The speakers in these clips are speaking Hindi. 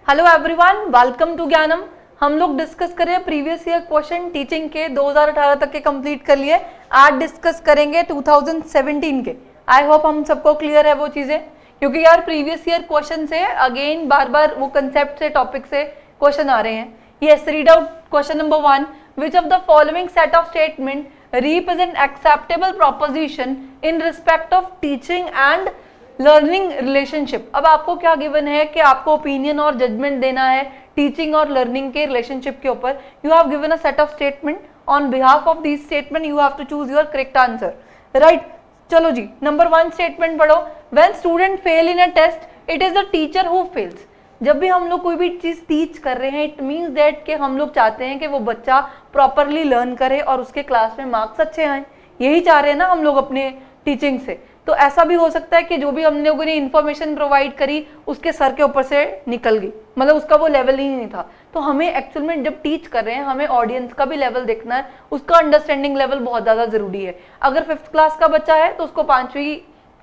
हेलो एवरीवन, वेलकम टू ज्ञानम। हम लोग डिस्कस कर रहे हैं प्रीवियस ईयर क्वेश्चन टीचिंग के 2018 तक के कंप्लीट कर लिए। आज डिस्कस करेंगे 2017 के। आई होप हम सबको क्लियर है वो चीजें, क्योंकि यार प्रीवियस ईयर क्वेश्चन से अगेन बार बार वो कंसेप्ट से टॉपिक से क्वेश्चन आ रहे हैं। Yes, read out question number 1। Which of the following set of statement represent acceptable proposition in respect of teaching and learning relationship. अब आपको क्या गिवन है कि आपको ओपिनियन और जजमेंट देना है टीचिंग और लर्निंग के रिलेशनशिप के ऊपर। You have given a set of statement, on behalf of this statement you have to choose your correct answer, right. चलो जी, नंबर 1 स्टेटमेंट पढ़ो। When student fail in a test it is the teacher who fails. जब भी हम लोग कोई भी चीज टीच कर रहे हैं, इट मीन्स दैट कि हम लोग चाहते हैं कि वो बच्चा प्रॉपरली लर्न करे और उसके क्लास में मार्क्स अच्छे आए। यही चाह रहे हैं ना हम लोग अपने टीचिंग से। तो ऐसा भी हो सकता है कि जो भी हम लोगों ने इन्फॉर्मेशन प्रोवाइड करी उसके सर के ऊपर से निकल गई, मतलब उसका वो लेवल ही नहीं था। तो हमें एक्चुअल में जब टीच कर रहे हैं हमें ऑडियंस का भी लेवल देखना है, उसका अंडरस्टैंडिंग लेवल बहुत ज़्यादा ज़रूरी है। अगर 5th क्लास का बच्चा है तो उसको 5वीं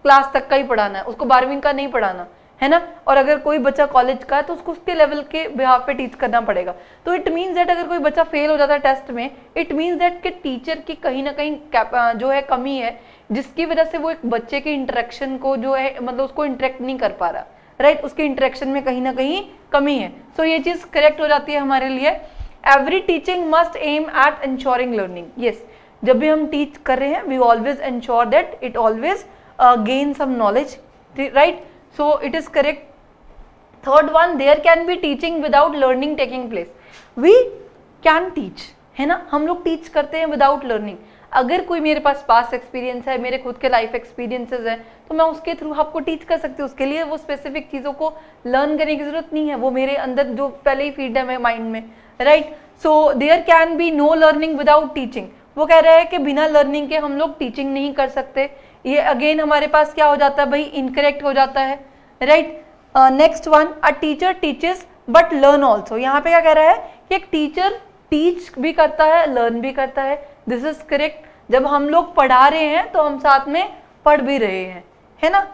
क्लास तक का ही पढ़ाना है, उसको 12वीं का नहीं पढ़ाना है ना। और अगर कोई बच्चा कॉलेज का है तो उसको उसके लेवल के बिहाफ पे टीच करना पड़ेगा। तो इट मीन्स दैट अगर कोई बच्चा फेल हो जाता है टेस्ट में, इट मीन्स दैट कि टीचर की कहीं ना कहीं जो है कमी है, जिसकी वजह से वो एक बच्चे के इंटरेक्शन को जो है मतलब उसको इंटरेक्ट नहीं कर पा रहा, राइट। उसके इंटरेक्शन में कहीं ना कहीं कमी है। सो ये चीज करेक्ट हो जाती है हमारे लिए। Every teaching must aim at ensuring learning. Yes, जब भी हम टीच कर रहे हैं we always ensure that it always gain some knowledge, right. So it is correct. Third one, there can be teaching without learning taking place. We can teach, है ना, हम लोग टीच करते हैं विदाउट लर्निंग। अगर कोई मेरे पास पास एक्सपीरियंस है, मेरे खुद के लाइफ एक्सपीरियंसेस हैं, तो मैं उसके थ्रू आपको टीच कर सकती हूँ। उसके लिए वो स्पेसिफिक चीज़ों को लर्न करने की जरूरत नहीं है, वो मेरे अंदर जो पहले ही फीड है माइंड में, right. So there can be no learning without teaching. वो कह रहा है कि बिना लर्निंग के हम लोग टीचिंग नहीं कर सकते। ये अगेन हमारे पास क्या हो जाता है भाई, इनकरेक्ट हो जाता है, right. Next one, a teacher teaches but learn also. यहाँ पे क्या कह रहा है कि एक टीचर टीच भी करता है, लर्न भी करता है। This is correct. जब हम लोग पढ़ा रहे हैं तो हम साथ में पढ़ भी रहे हैं, है ना।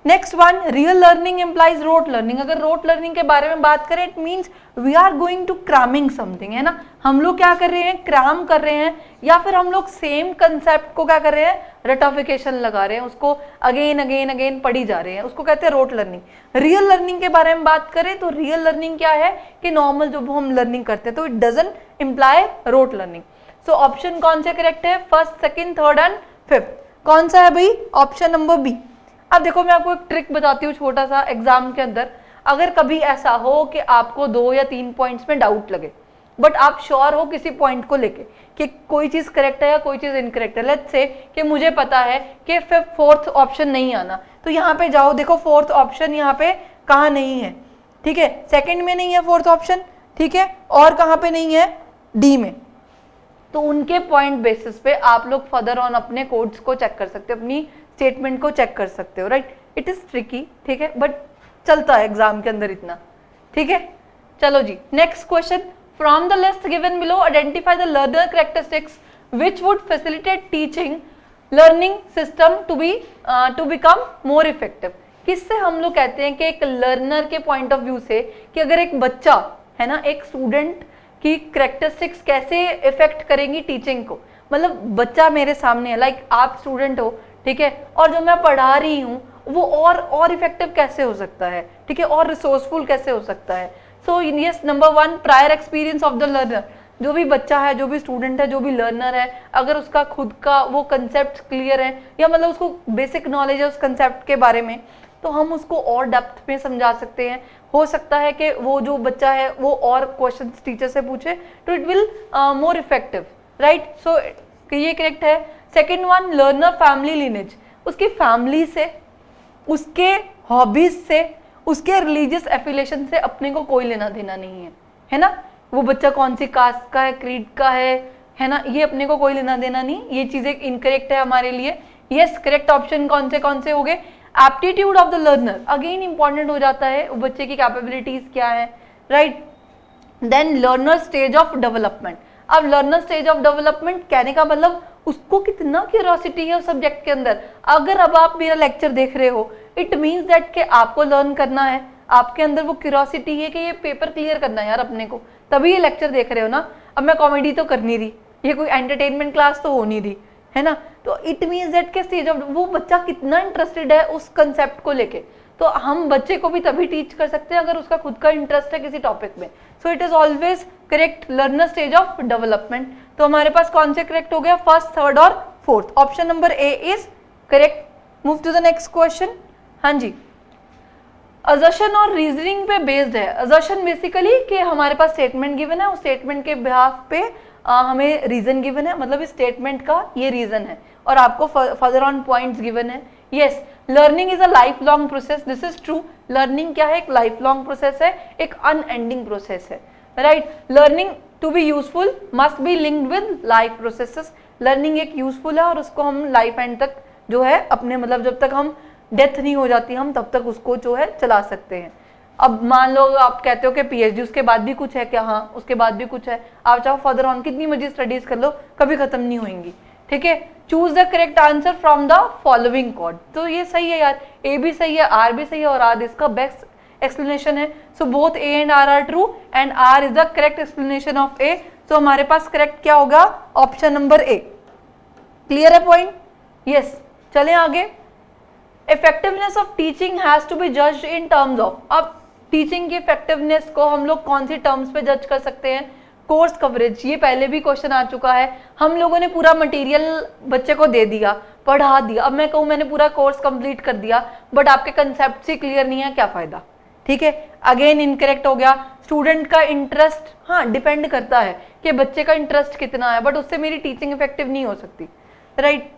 Next one, real learning implies rote learning. अगर रोट लर्निंग के बारे में बात करें, it means we are going to cramming something, है ना। हम लोग क्या कर रहे हैं, क्रैम कर रहे हैं, या फिर हम लोग सेम कंसेप्ट को क्या कर रहे हैं, रटिफिकेशन लगा रहे हैं, उसको अगेन अगेन अगेन पढ़ी जा रहे हैं, उसको कहते हैं रोट लर्निंग। रियल लर्निंग के बारे में बात करें तो रियल लर्निंग क्या है कि नॉर्मल जो हम लर्निंग करते हैं, तो it doesn't imply rote learning. So option कौन से करेक्ट है, first, second, third and fifth. कौन सा है भाई, ऑप्शन नंबर बी। अब देखो मैं आपको एक ट्रिक बताती हूँ छोटा सा एग्जाम के अंदर। अगर कभी ऐसा हो कि आपको 2 या 3 पॉइंट्स में डाउट लगे, बट आप श्योर हो किसी पॉइंट को लेके कि कोई चीज करेक्ट है या कोई चीज इनकरेक्ट है, लेट्स से कि मुझे पता है कि 4th ऑप्शन नहीं आना, तो यहाँ पे जाओ, देखो 4th ऑप्शन यहाँ पे कहाँ नहीं है, ठीक है। सेकेंड में नहीं है 4th ऑप्शन, ठीक है, और कहाँ पे नहीं है, डी में। तो उनके पॉइंट बेसिस पे आप लोग फर्दर ऑन अपने कोड्स को चेक कर सकते हो, अपनी स्टेटमेंट को चेक कर सकते हो, राइट। इट इज ट्रिकी, ठीक है, बट चलता है एग्जाम के अंदर इतना, ठीक है। चलो जी, next question, from the list given below identify the learner characteristics which would facilitate teaching learning system to become more effective. किससे हम लोग कहते हैं कि एक लर्नर के पॉइंट ऑफ व्यू से कि अगर एक बच्चा है ना, एक स्टूडेंट की कैरेक्टरिस्टिक्स कैसे इफेक्ट करेंगी टीचिंग को। मतलब बच्चा मेरे सामने है, लाइक आप स्टूडेंट हो, ठीक है, और जो मैं पढ़ा रही हूँ वो और इफेक्टिव कैसे हो सकता है, ठीक है, और रिसोर्सफुल कैसे हो सकता है। So yes, number 1, prior experience of the learner. जो भी बच्चा है, जो भी स्टूडेंट है, जो भी लर्नर है, अगर उसका खुद का वो कंसेप्ट क्लियर है या मतलब उसको बेसिक नॉलेज है उस कंसेप्ट के बारे में, तो हम उसको और डेप्थ में समझा सकते हैं। हो सकता है कि वो जो बच्चा है वो और क्वेश्चंस टीचर से पूछे, तो it will more effective, right. So ये करेक्ट है। Second one, learner family lineage. उसकी फैमिली से, उसके हॉबीज से, उसके रिलीजियस एफिलिएशन से अपने को कोई लेना देना नहीं है ना। वो बच्चा कौन सी कास्ट का है, क्रीड का है ना, ये अपने को कोई लेना देना नहीं। ये चीजें इनकरेक्ट है हमारे लिए। यस, करेक्ट ऑप्शन कौन से हो गए। Aptitude of the learner, again important हो जाता है, वो बच्चे की कैपेबिलिटीज क्या है, right. Then learner stage of development. अब लर्नर स्टेज ऑफ डेवलपमेंट कहने का मतलब उसको कितना क्यूरियोसिटी है उस सब्जेक्ट के अंदर। अगर अब आप मेरा लेक्चर देख रहे हो, इट मीन्स दैट कि आपको लर्न करना है, आपके अंदर वो क्यूरियोसिटी है कि ये पेपर क्लियर करना है यार अपने को, तभी ये लेक्चर देख रहे हो ना। अब मैं कॉमेडी तो कर नहीं रही, ये कोई एंटरटेनमेंट क्लास तो हो नहीं रही है ना। तो इट मीन्स दैट के स्टेज ऑफ वो बच्चा कितना इंटरेस्टेड है उस कंसेप्ट को लेके। तो हम बच्चे को भी तभी टीच कर सकते हैं अगर उसका खुद का इंटरेस्ट है किसी टॉपिक में। So it is always correct learner stage of development. तो हमारे पास कौन से करेक्ट हो गया, फर्स्ट, थर्ड और fourth. Option number A is correct. Move to the next question. हाँ जी, असर्शन और रीजनिंग पे बेस्ड है। असर्शन बेसिकली कि हमारे पास स्टेटमेंट गिवन है, उस स्टेटमेंट के बिहाफ पे हमें रीजन गिवन है, मतलब इस स्टेटमेंट का ये रीजन है और आपको फर्दर ऑन पॉइंट्स गिवन है। Yes, learning is a life long process, this is true. Learning क्या है, एक लाइफ लॉन्ग प्रोसेस है, एक अनएंडिंग प्रोसेस है, right. Learning to be useful must be linked with life processes. Learning एक यूजफुल है और उसको हम लाइफ एंड तक जो है अपने, मतलब जब तक हम डेथ नहीं हो जाती हम तब तक उसको जो है चला सकते हैं। अब मान लो आप कहते हो कि पीएचडी उसके बाद भी कुछ है क्या, हाँ उसके बाद भी कुछ है। आप चाहो फर्दर ऑन कितनी मर्जी स्टडीज कर लो, कभी खत्म नहीं होंगी, ठीक है। Choose the correct answer from the following code. तो ये सही है यार, ए भी सही है, आर भी सही है और आर इसका बेस्ट एक्सप्लेनेशन है। So both A and R R true and R is the correct explanation of A. तो हमारे पास करेक्ट क्या होगा, ऑप्शन नंबर ए। क्लियर है पॉइंट? यस, चलें आगे। Effectiveness of teaching has to be judged in terms of. अब टीचिंग की इफेक्टिवनेस को हम लोग कौन सी टर्म्स पे जज कर सकते हैं, कोर्स कवरेज। ये पहले भी क्वेश्चन आ चुका है। हम लोगों ने पूरा मटेरियल बच्चे को दे दिया, पढ़ा दिया। अब मैं कहूँ मैंने पूरा कोर्स कंप्लीट कर दिया बट आपके कंसेप्ट ही क्लियर नहीं है, क्या फायदा, ठीक है। अगेन इनकरेक्ट हो गया। स्टूडेंट का इंटरेस्ट, हाँ डिपेंड करता है कि बच्चे का इंटरेस्ट कितना है, बट उससे मेरी टीचिंग इफेक्टिव नहीं हो सकती, right.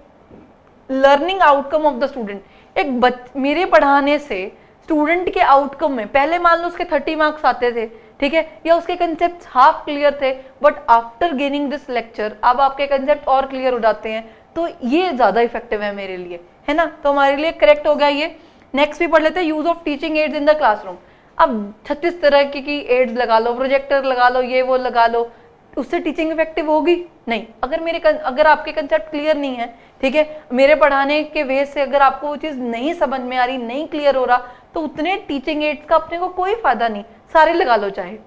Learning outcome of the student, एक मेरे पढ़ाने से स्टूडेंट के आउटकम में, पहले मान लो उसके 30 मार्क्स आते थे, ठीक है, या उसके कंसेप्ट हाफ क्लियर थे, but after gaining this lecture अब आपके कंसेप्ट और क्लियर हो जाते हैं, तो ये ज्यादा इफेक्टिव है मेरे लिए, है ना। तो हमारे लिए करेक्ट हो गया ये। नेक्स्ट भी पढ़ लेते हैं, use of teaching ads in the classroom. अब 36 तरह की एड्स लगा लो, प्रोजेक्टर लगा लो, ये वो लगा लो, उससे टीचिंग इफेक्टिव होगी नहीं। अगर आपके कंसेप्ट क्लियर नहीं है, ठीक है, मेरे पढ़ाने के वे से अगर आपको वो चीज नहीं समझ में आ रही, नहीं क्लियर हो रहा, तो उतने टीचिंग एड्स का अपने को कोई फायदा नहीं, सारे लगा लो चाहे,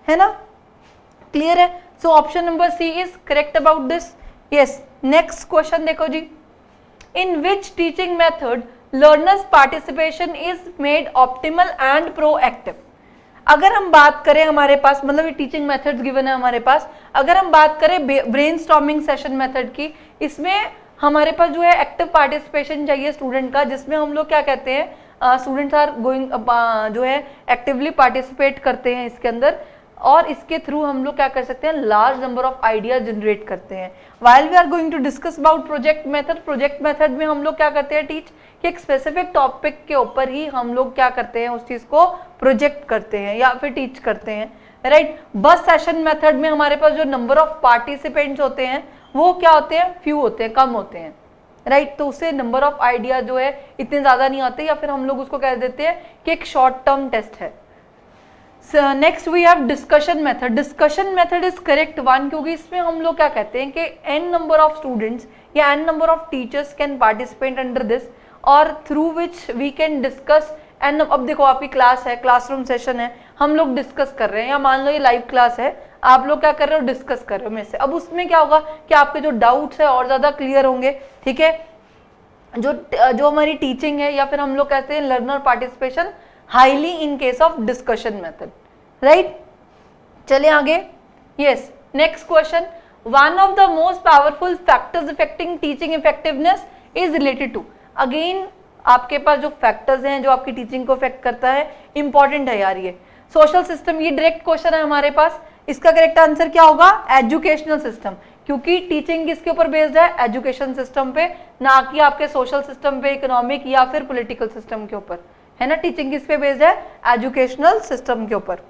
है ना। क्लियर है? So option number C is correct about this. Yes, next question देखो जी। In which teaching method learners participation is made optimal and proactive. अगर हम बात करें हमारे पास, मतलब ये टीचिंग मेथड्स गिवन है हमारे पास, अगर हम बात करें ब्रेनस्टॉर्मिंग सेशन मेथड की, इसमें हमारे पास जो है एक्टिव पार्टिसिपेशन चाहिए स्टूडेंट का, जिसमें हम लोग क्या कहते हैं, स्टूडेंट्स आर गोइंग जो है एक्टिवली पार्टिसिपेट करते हैं इसके अंदर, और इसके थ्रू हम लोग क्या कर सकते हैं, large number of idea generate करते हैं। While we are going to discuss about project method में हम लोग क्या करते हैं, टीच कि एक स्पेसिफिक टॉपिक के ऊपर ही हम लोग क्या करते हैं, उस चीज को प्रोजेक्ट करते हैं या फिर टीच करते हैं, राइट। बस सेशन मेथड में हमारे पास जो नंबर ऑफ पार्टिसिपेंट्स होते हैं वो क्या होते हैं, फ्यू होते हैं, कम होते हैं, राइट। तो उससे नंबर ऑफ आइडिया जो है इतने ज्यादा नहीं आते, या फिर हम लोग उसको कह देते हैं कि एक शॉर्ट टर्म टेस्ट है। Next we have discussion method. Discussion method is correct one, क्योंकि इसमें हम लोग क्या कहते हैं कि n नंबर ऑफ स्टूडेंट्स या n number of teachers can participate under this, और through which we can discuss. And अब देखो आपकी क्लास है, क्लासरूम सेशन है, हम लोग डिस्कस कर रहे हैं, या मान लो ये लाइव क्लास है, आप लोग क्या कर रहे हो, डिस्कस कर रहे हो मेरे से। अब उसमें क्या होगा कि आपके जो डाउट्स है और ज्यादा क्लियर होंगे, ठीक है। जो हमारी टीचिंग है, या फिर हम लोग कहते हैं learner participation highly in case of discussion method, right. चले आगे। Yes, next question. One of the most powerful factors affecting teaching effectiveness is related to. Again आपके पास जो फैक्टर्स हैं जो आपकी टीचिंग को अफेक्ट करता है, इंपॉर्टेंट है यार ये। सोशल सिस्टम, ये डायरेक्ट क्वेश्चन है हमारे पास, इसका करेक्ट आंसर क्या होगा, एजुकेशनल सिस्टम, क्योंकि टीचिंग किसके ऊपर बेस्ड है, एजुकेशन सिस्टम पे, ना कि आपके सोशल सिस्टम पे, इकोनॉमिक या फिर पॉलिटिकल सिस्टम के ऊपर, है ना। टीचिंग किस पे बेस्ड है, एजुकेशनल सिस्टम के ऊपर।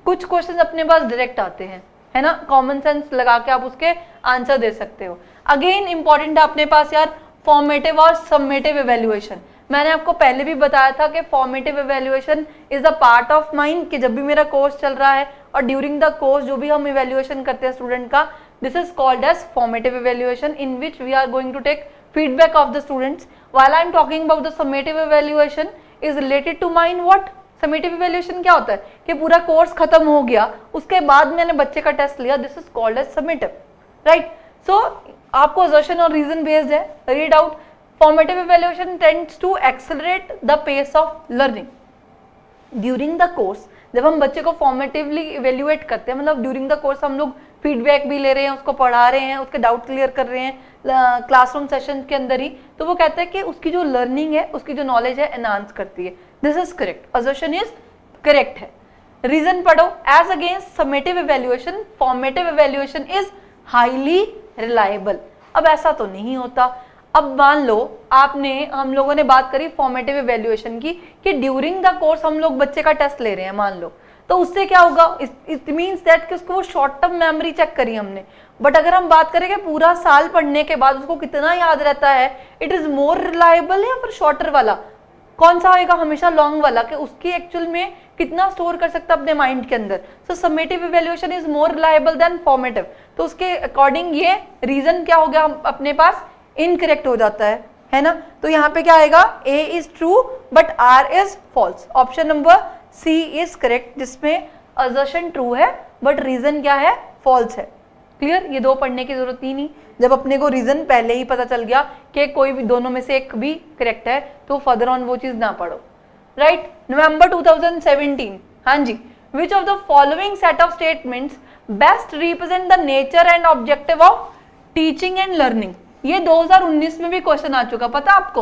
कुछ क्वेश्चन अपने पास डायरेक्ट आते हैं, है ना, कॉमन सेंस लगा के आप उसके आंसर दे सकते हो। अगेन इंपॉर्टेंट है अपने पास यार फॉर्मेटिव और सबमेटिव इवैल्यूएशन। मैंने आपको पहले भी बताया था कि formative evaluation is a part of mind, कि जब भी मेरा कोर्स चल रहा है और ड्यूरिंग द कोर्स जो भी हम इवैल्यूएशन करते हैं स्टूडेंट का, this is called as formative evaluation, in which we are going to take feedback of the students. While I am talking about the summative evaluation is related to mind what, summative evaluation क्या होता है कि पूरा कोर्स खत्म हो गया, उसके बाद मैंने बच्चे का टेस्ट लिया, this is called as summative, right. So आपको असर्शन और रीजन बेस्ड है, read out. Formative evaluation tends to accelerate the pace of learning during the course. जब हम बच्चे को फॉर्मेटिवली इवेल्युएट करते हैं, मतलब ड्यूरिंग द कोर्स हम लोग फीडबैक भी ले रहे हैं, उसको पढ़ा रहे हैं, उसके डाउट क्लियर कर रहे हैं क्लासरूम सेशन के अंदर ही, तो वो कहते हैं कि उसकी जो लर्निंग है, उसकी जो नॉलेज है, एनहांस करती है। This is correct, assertion is correct है। रीजन पढ़ो, as against summative evaluation formative evaluation is highly reliable. अब ऐसा तो नहीं होता। अब मान लो हम लोगों ने बात करी फॉर्मेटिव इवैल्यूएशन की कि ड्यूरिंग द कोर्स हम लोग बच्चे का टेस्ट ले रहे हैं, मान लो, तो उससे क्या होगा, इट मींस दैट कि उसको वो शॉर्ट टर्म मेमोरी चेक करी हमने। बट अगर हम बात करें कि पूरा साल पढ़ने के बाद उसको कितना याद रहता है, इट इज मोर रिलायबल या फिर शॉर्टर वाला, कौन सा होगा, हमेशा लॉन्ग वाला, कि उसकी एक्चुअल में कितना स्टोर कर सकता है अपने माइंड के अंदर। So summative evaluation is more reliable than formative. तो उसके अकॉर्डिंग ये रीजन क्या हो गया अपने पास, इनकरेक्ट हो जाता है ना। तो यहाँ पे क्या आएगा, A is true but R is false. Option number C is correct, जिसमें असर्शन ट्रू है बट रीजन क्या है, फॉल्स है। क्लियर, ये दो पढ़ने की जरूरत ही नहीं, जब अपने को रीजन पहले ही पता चल गया कि कोई भी दोनों में से एक भी करेक्ट है, तो फर्दर ऑन वो चीज ना पढ़ो, राइट। नवंबर 2017, हाँ जी, which of the following set of statements best represent the nature and objective of teaching and learning. ये 2019 में भी क्वेश्चन आ चुका, पता आपको,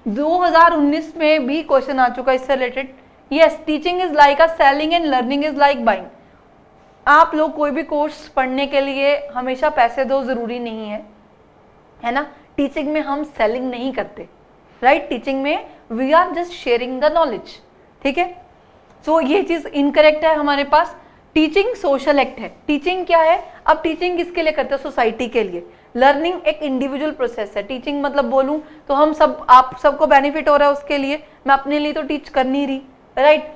2019 में भी क्वेश्चन आ चुका इससे related. Yes, teaching is like a selling and learning is like buying. आप लोग कोई भी कोर्स पढ़ने के लिए हमेशा पैसे दो जरूरी नहीं है ना। टीचिंग में हम सेलिंग नहीं करते, राइट। टीचिंग में we are just sharing the knowledge, ठीक है। सो ये चीज इनकरेक्ट है हमारे पास। टीचिंग सोशल एक्ट है। टीचिंग क्या है, अब टीचिंग किसके लिए करते हैं, सोसाइटी के लिए। लर्निंग एक इंडिविजुअल प्रोसेस है। टीचिंग मतलब बोलूं तो हम सब, आप सबको बेनिफिट हो रहा है उसके लिए, मैं अपने लिए तो टीच कर नहीं रही, राइट।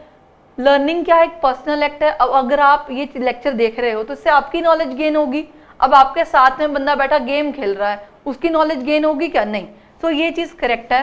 लर्निंग क्या है, एक पर्सनल एक्ट है। अब अगर आप ये लेक्चर देख रहे हो तो इससे आपकी नॉलेज गेन होगी। अब आपके साथ में बंदा बैठा गेम खेल रहा है, उसकी नॉलेज गेन होगी क्या, नहीं। तो ये चीज करेक्ट है,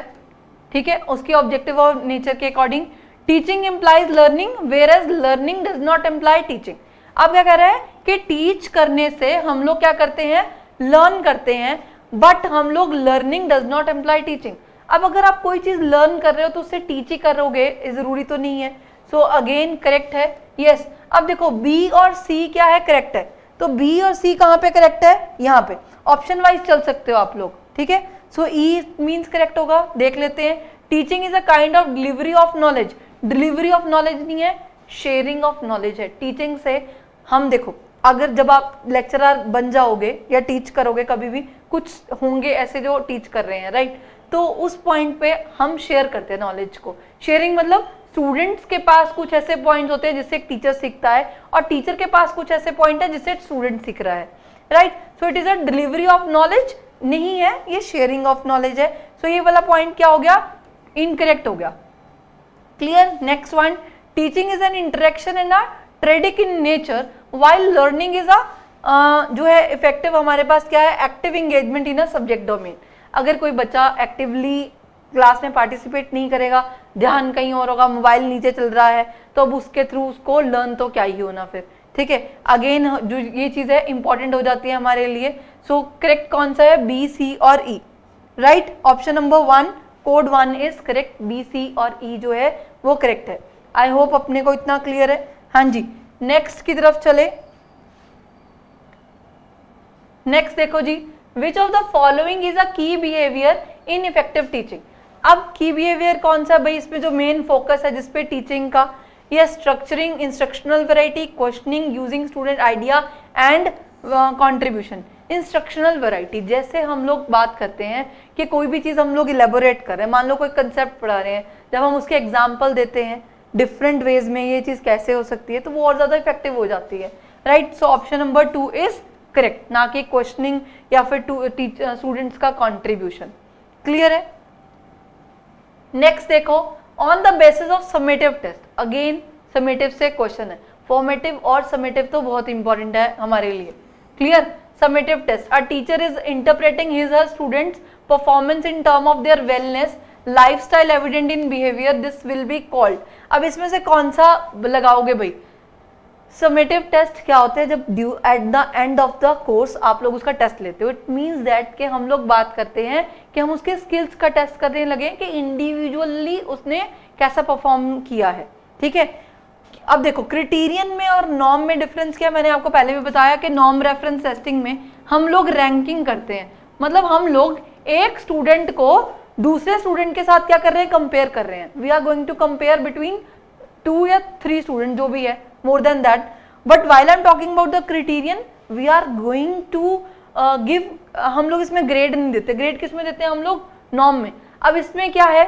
ठीक है, उसके ऑब्जेक्टिव और नेचर के according. Teaching implies learning whereas learning does not imply teaching. अब क्या कह रहा है कि टीच करने से हम लोग क्या करते हैं, लर्न करते हैं, बट हम लोग learning does not imply teaching. अब अगर आप कोई चीज लर्न कर रहे हो तो उससे टीच ही करोगे, जरूरी तो नहीं है। सो अगेन करेक्ट है, यस। अब देखो बी और सी क्या है, करेक्ट है। तो बी और सी कहाँ पे करेक्ट है, यहाँ पे। ऑप्शन वाइज चल सकते हो आप लोग, ठीक है। सो ई मीन्स करेक्ट होगा, देख लेते हैं। Teaching is a kind of delivery of knowledge. Delivery of knowledge नहीं है, शेयरिंग ऑफ नॉलेज है। टीचिंग से हम देखो, अगर जब आप लेक्चरर बन जाओगे या टीच करोगे, कभी भी कुछ होंगे ऐसे जो टीच कर रहे हैं, राइट। तो उस पॉइंट पे हम शेयर करते हैं नॉलेज को। शेयरिंग मतलब स्टूडेंट्स के पास कुछ ऐसे पॉइंट्स होते हैं जिससे एक टीचर सीखता है, और टीचर के पास कुछ ऐसे पॉइंट है जिससे स्टूडेंट सीख रहा है, right. So it is a delivery of knowledge नहीं है, ये शेयरिंग ऑफ नॉलेज है। सो ये वाला पॉइंट क्या हो गया, इनकरेक्ट हो गया। Clear, next one. Teaching is an interaction in a triadic in nature while learning is a जो है इफेक्टिव, हमारे पास क्या है, active engagement in a subject domain. अगर कोई बच्चा एक्टिवली क्लास में पार्टिसिपेट नहीं करेगा, ध्यान कहीं और होगा, मोबाइल नीचे चल रहा है, तो अब उसके थ्रू उसको लर्न तो क्या ही होना फिर, ठीक है। अगेन जो ये चीज है इंपॉर्टेंट हो जाती है हमारे लिए। सो करेक्ट कौन सा है, बी, सी और E, right. Option number 1 code 1 is correct, B, C और ई जो है वो करेक्ट है। आई होप अपने को इतना क्लियर है, हाँ जी। नेक्स्ट की तरफ चले। नेक्स्ट देखो जी, which of the following is a key behaviour in effective teaching. अब की बिहेवियर कौन सा भाई, इसमें जो मेन फोकस है जिसपे टीचिंग का, ये structuring, instructional variety, questioning, using student idea and contribution. Instructional variety, जैसे हम लोग बात करते हैं कि कोई भी चीज हम लोग इलेबोरेट कर रहे हैं, मान लो कोई कंसेप्ट पढ़ा रहे हैं, जब हम उसके एग्जाम्पल देते हैं डिफरेंट वेज में ये चीज कैसे हो सकती है, तो वो और ज्यादा इफेक्टिव हो जाती है, right. So option number 2 is correct, ना कि क्वेश्चनिंग या फिर स्टूडेंट्स का कंट्रीब्यूशन। क्लियर है। नेक्स्ट देखो, on the basis of summative test. Again summative से क्वेश्चन है, फॉर्मेटिव और समेटिव तो बहुत इंपॉर्टेंट है हमारे लिए। Clear, summative test, a teacher is interpreting his her students performance in term of their wellness, lifestyle evident in behaviour, this will be called. अब इसमें से कौन सा लगाओगे भाई? समेटिव टेस्ट क्या होते हैं? जब due at the end of the course आप लोग उसका टेस्ट लेते हो, इट मीन्स दैट कि हम लोग बात करते हैं कि हम उसके स्किल्स का टेस्ट करने लगे कि इंडिविजुअली उसने कैसा परफॉर्म किया है। ठीक है, अब देखो क्राइटेरियन में और नॉर्म में डिफरेंस क्या है, मैंने आपको पहले भी बताया कि नॉर्म रेफरेंस टेस्टिंग में हम लोग रैंकिंग करते हैं, मतलब हम लोग एक स्टूडेंट को दूसरे स्टूडेंट के साथ क्या कर रहे हैं? कंपेयर कर रहे हैं। We are going to compare between 2 या 3 स्टूडेंट, जो भी है, more than that. But while I'm talking about the criterion, we are going to give, हम लोग इसमें ग्रेड नहीं देते। ग्रेड किस में देते हैं हम लोग? नॉर्म में। अब इसमें क्या है?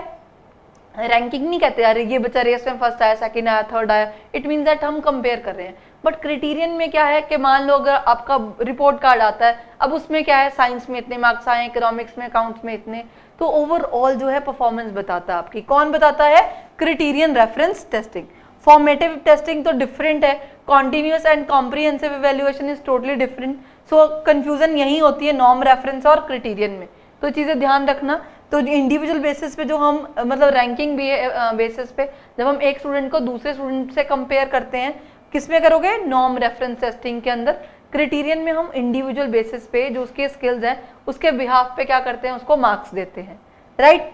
रैंकिंग नहीं कहते यार ये बच्चा रेस में फर्स्ट आया, सेकंड आया, थर्ड आया, इट मीन्स दैट हम कंपेयर कर रहे हैं। बट क्राइटेरियन में क्या है कि मान लो अगर आपका रिपोर्ट कार्ड आता है, अब उसमें क्या है? साइंस में इतने मार्क्स आए, इकोनॉमिक्स में, अकाउंट्स में इतने, तो ओवरऑल जो है परफॉर्मेंस बताता है आपकी। कौन बताता है? Criterion reference testing. Formative testing तो डिफरेंट है, continuous and comprehensive evaluation is totally different. So confusion यही होती है नॉर्म रेफरेंस और क्राइटेरियन में, तो चीजें ध्यान रखना। तो इंडिविजुअल बेसिस पे जो हम मतलब रैंकिंग भी बेसिस पे जब हम एक स्टूडेंट को दूसरे स्टूडेंट से कंपेयर करते हैं, किस में करोगे? नॉर्म रेफरेंस टेस्टिंग के अंदर। क्राइटेरियन में हम इंडिविजुअल बेसिस पे जो उसके स्किल्स हैं उसके बिहाफ पे क्या करते हैं? उसको मार्क्स देते हैं। Right,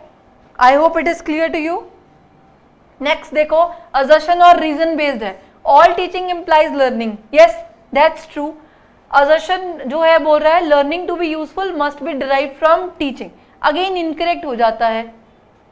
I hope it is clear to you. Next देखो, असर्शन और रीजन बेस्ड है। All teaching implies learning, yes that's true. Assertion जो है बोल रहा है learning to be useful must be derived from teaching, again incorrect हो जाता है।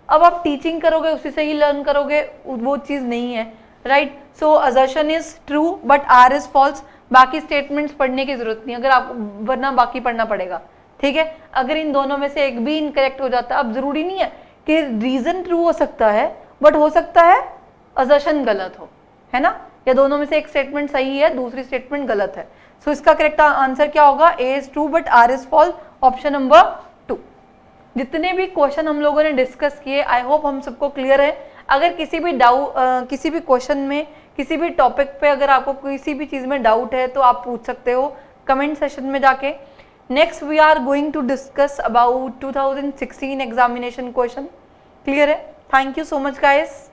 अब आप टीचिंग करोगे उसी से ही लर्न करोगे, वो चीज नहीं है। Right, so assertion is true but R is false. बाकी स्टेटमेंट्स पढ़ने की जरूरत नहीं, अगर आप वरना बाकी पढ़ना पड़ेगा। ठीक है, अगर इन दोनों में से एक भी इनकरेक्ट हो जाता है, अब जरूरी नहीं है कि रीजन ट्रू हो सकता है, बट हो सकता है असर्शन गलत हो, है ना, या दोनों में से एक स्टेटमेंट सही है, दूसरी स्टेटमेंट गलत है। सो इसका करेक्ट आंसर क्या होगा? A is true but R is false, option number 2। जितने भी क्वेश्चन हम लोगों ने डिस्कस किए, आई होप हम सबको क्लियर है। अगर किसी भी किसी भी क्वेश्चन में, किसी भी टॉपिक पे अगर आपको किसी भी चीज में डाउट है तो आप पूछ सकते हो कमेंट सेशन में जाके। Next we are going to discuss about 2016 examination question. Clear है? Thank you so much guys.